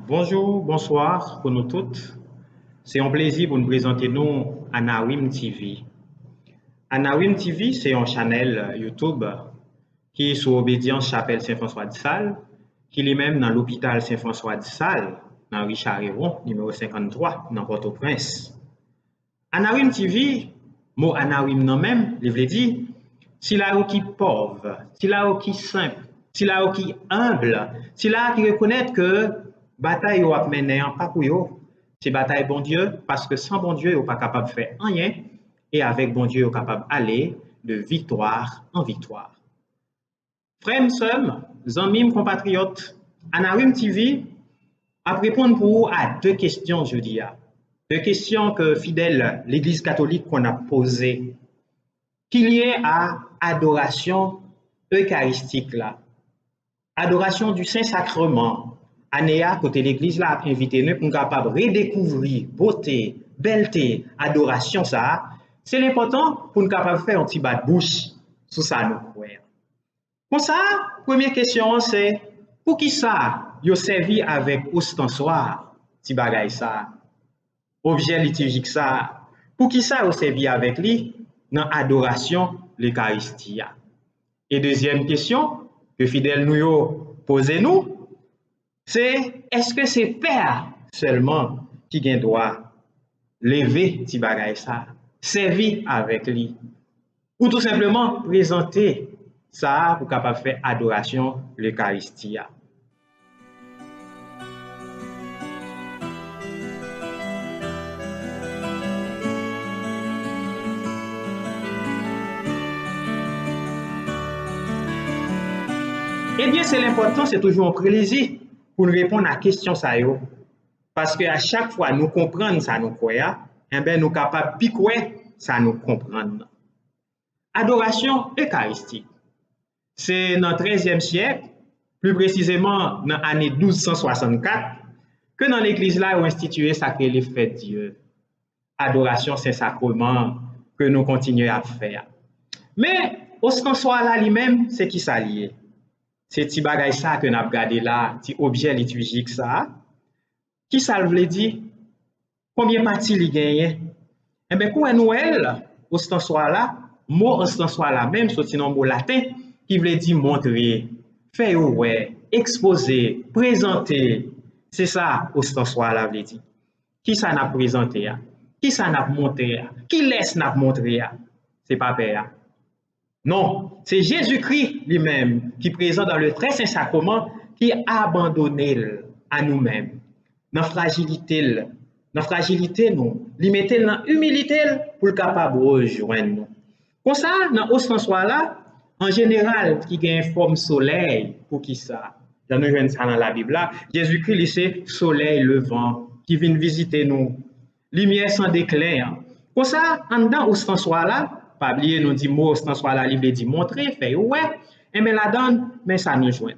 Bonjour, bonsoir pour nous toutes. C'est un plaisir pour nous présenter nous Anawim TV. Anawim TV, c'est un channel YouTube qui est sous obédience Chapelle Saint-François de Sales, qui est même dans l'hôpital Saint-François de Sales, dans Richard Héron, numéro 53, dans Port-au-Prince. Anawim TV, mot Anawim non même, il veut dire, si là qui pauvre, si là qui simple, si là qui humble, si là qui reconnaît que bataille ou a mené en pas pour yo, c'est bataille bon Dieu parce que sans bon Dieu yo pas capable de faire rien et avec bon Dieu yo capable d'aller de victoire en victoire. Frères, sœurs, amis, compatriotes, Anawim TV a répondre pour vous à deux questions jeudi. Deux questions que fidèles l'Église catholique qu'on a posées, qu'il y ait à adoration eucharistique là, adoration du Saint-Sacrement. Anéa, côté l'Église là, a invité nous pour capable redécouvrir beauté, belleté, adoration ça. C'est l'important pour nous capable faire un petit bas de bouche sur ça nous croire. Pour ça, première question c'est pour qui ça yo servi avec ostensoir, petit bagay ça, objet liturgique ça, pour qui ça yo servi avec lui dans adoration l'Eucharistie. Et deuxième question que fidèles nous yo posez nous, c'est est-ce que c'est Père seulement qui gagne droit lever ti bagay ça, servir avec lui, ou tout simplement présenter ça pour capable faire adoration l'Eucharistie. Eh bien, c'est l'important, c'est toujours un plaisir pour nous répondre à la question ça yo. Parce que à chaque fois nous comprenons ça nous croyons, eh bien nous capables piquer ça nous comprendre. Adoration eucharistique. C'est dans le XIIIe siècle, plus précisément dans l'année 1264, que dans l'église là, on a institué sacré les fêtes de Dieu. Adoration Saint-Sacrement que nous continuons à faire. Mais, au sens là lui-même, c'est qui ça lié? C'est petit bagay ça que nous avons regardé là, petit objet liturgique ça. Qui ça veut dire? Combien de parties il gagne? Eh bien, pour Noël, au sens là, mot au sens là même, c'est un mot latin qui veut dire montrer, faire ouais, exposer, présenter. C'est ça au sens là veut dire. Qui ça n'a présenté? Qui ça n'a montré? Qui laisse n'a montré? C'est pas Père. Non, c'est Jésus-Christ lui-même qui présente dans le très saint sacrement qui a abandonné à nous-mêmes. Dans la fragilité, nous, lui mettait dans l'humilité pour le capable de rejoindre nous. Comme ça, dans ce sens-là, en général, qui a une forme soleil, pour qui ça? Dans nous ça dans la Bible là, Jésus-Christ, c'est soleil levant qui vient visiter nous. Lumière sans déclin. Comme ça, en dedans, au sens-là, pas oublier nous dit mot dans soit la Bible dit montrer fait ouais et mais la donne mais ça nous joint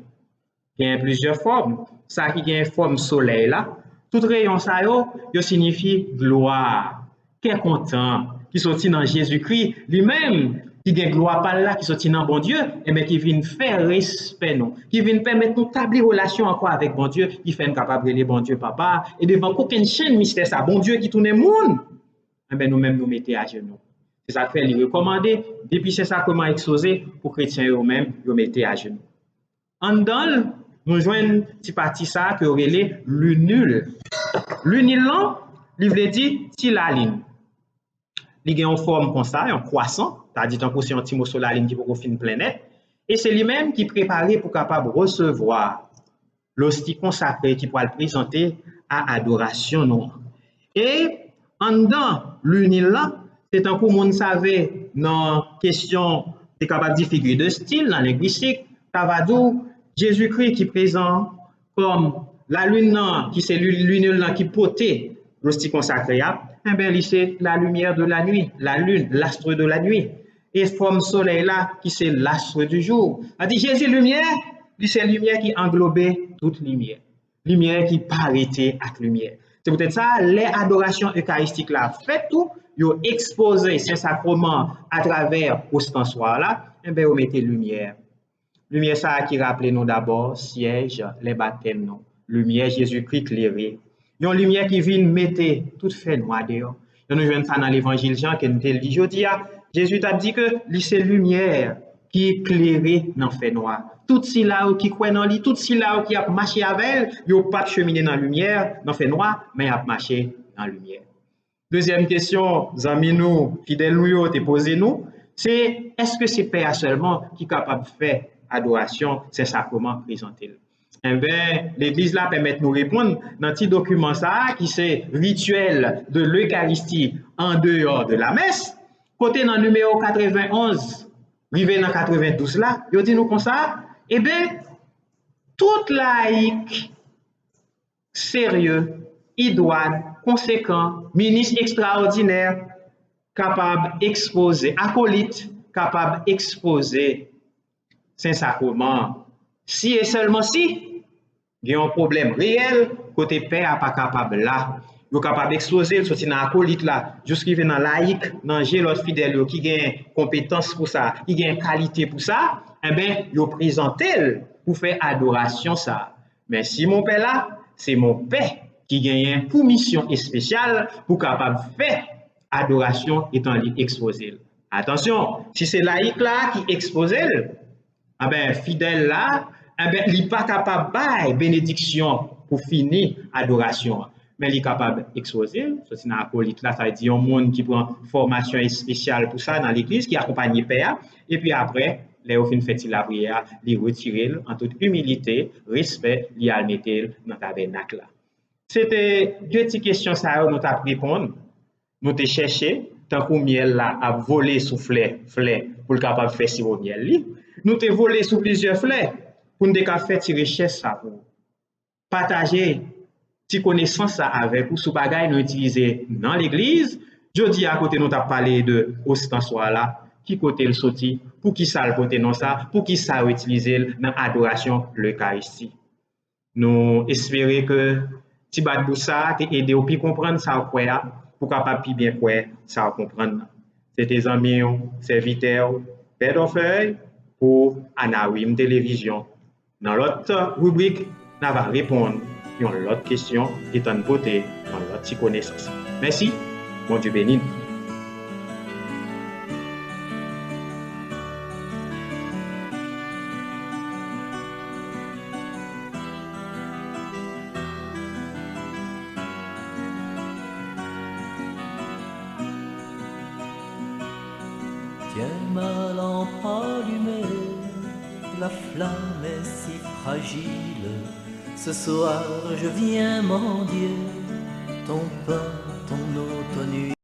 il y a plusieurs formes ça qui a une forme soleil là tout rayon ça yo signifie gloire qui est content qui sorti dans Jésus-Christ lui-même qui gagne gloire par là qui sorti dans bon Dieu et mais qui vient faire respect nous qui vient permettre nous établir relation encore avec bon Dieu qui fait nous capable de bon Dieu papa et devant aucune chaîne mystère ça bon Dieu qui tourne monde et ben nous-mêmes nous mettez à genoux. C'est ça que fait recommander depuis c'est ça comment exposer pour chrétiens eux-mêmes ils mettez à genoux. En dedans nous joignons petit parti ça que relé l'unule. L'unule là, il veut dire ti la ligne. Il a une forme comme ça, un croissant, c'est-à-dire tant que c'est un petit morceau la ligne qui peut fin planète et c'est lui-même qui préparé pour capable recevoir l'hostie consacrée qui pourra le présenter à adoration non. Et en dedans l'unule là c'est un coup, on savait, dans question, c'est capable de figure de style, dans la linguistique, Cavadou, Jésus-Christ qui est présent comme la lune, qui c'est lune qui potait l'hostie consacrée, eh bien, c'est la lumière de la nuit, la lune, l'astre de la nuit. Et forme soleil là, qui c'est l'astre du jour. A dit Jésus lumière, c'est lumière qui englobait toute lumière. Lumière qui parité avec lumière. C'est peut-être ça, les adorations eucharistiques là, faites tout, vous exposez ce sacrement à travers ostensoir là, et bien vous mettez lumière. Lumière ça qui rappelle nous d'abord siège, les baptêmes non. lumière Jésus-Christ éclairée. Une lumière qui vient mettre tout fait noir dehors. Nous voyons ça dans l'évangile Jean qui nous dit aujourd'hui, Jésus t'a dit que c'est lumière qui éclaire dans fait noir. Tout si là qui croit dans lui, tout si là qui a marché avec elle, il pas cheminer dans la lumière, dans fait noir, mais il a marché dans la lumière. Deuxième question, amis nous, fidèles nous, te posé nous, c'est est-ce que c'est Père seulement qui est capable de faire adoration, c'est sacrement présenté? Eh bien, l'Église là permet de nous répondre dans un petit document ça, qui c'est rituel de l'Eucharistie en dehors de la messe. Côté dans le numéro 91, arrivé dans 92 là, il dit nous comme ça, eh bien, tout laïc sérieux, idoine, conséquent, ministre extraordinaire, capable d'exposer, acolyte, capable d'exposer Saint-Sacrement. Si et seulement si, il y a un problème réel, côté père n'est pas capable là. Il est capable d'exposer, sortir dans l'acolyte là, jusqu'à dans laïque, dans l'autre fidèle qui a compétence pour ça, qui a qualité pour ça, eh bien, il présente pour faire adoration ça. Mais si mon père là, c'est mon père qui gagne pour mission spéciale pour capable faire adoration étant exposé. Attention, si c'est laïque là qui expose, eh ben fidèle là, eh ben il n'est pas capable de bénédiction pour finir adoration. Mais il est capable d'exposer. C'est dans l'acolyte là, ça veut dire un monde qui prend formation spéciale pour ça dans l'église, qui accompagne le père, et puis après, les fin fait la prière, les retirer en toute humilité, respect, les mettre dans le tabernacle là. C'était deux petites questions ça nous t'a répondre. Nous t'ai cherché tant que miel là a volé sous fleur pour le capable faire sirop miel li. Nous t'ai volé sous plusieurs fleurs pour nous faire tirer recherche ça pour partager ti connaissance ça avec ou sous bagay nous utiliser dans l'église. Jodi à côté nous t'a parlé de ostensoir là qui côté le sorti pour qui ça le porter non ça pour qui ça utiliser dans adoration l'Eucharistie. Nous espérons que ti bat pour ça t'es aidé ou puis comprendre ça quoi pour capable puis bien quoi ça comprendre. C'est tes amis serviteurs Père d'Orfeuille pour Anawim Télévision. Dans l'autre rubrique, nous allons répondre à l'autre question étant de côté dans l'autre connaissance. Merci, mon Dieu béni. Tiens ma lampe allumée, la flamme est si fragile. Ce soir je viens mendier ton pain, ton eau, ton nuit.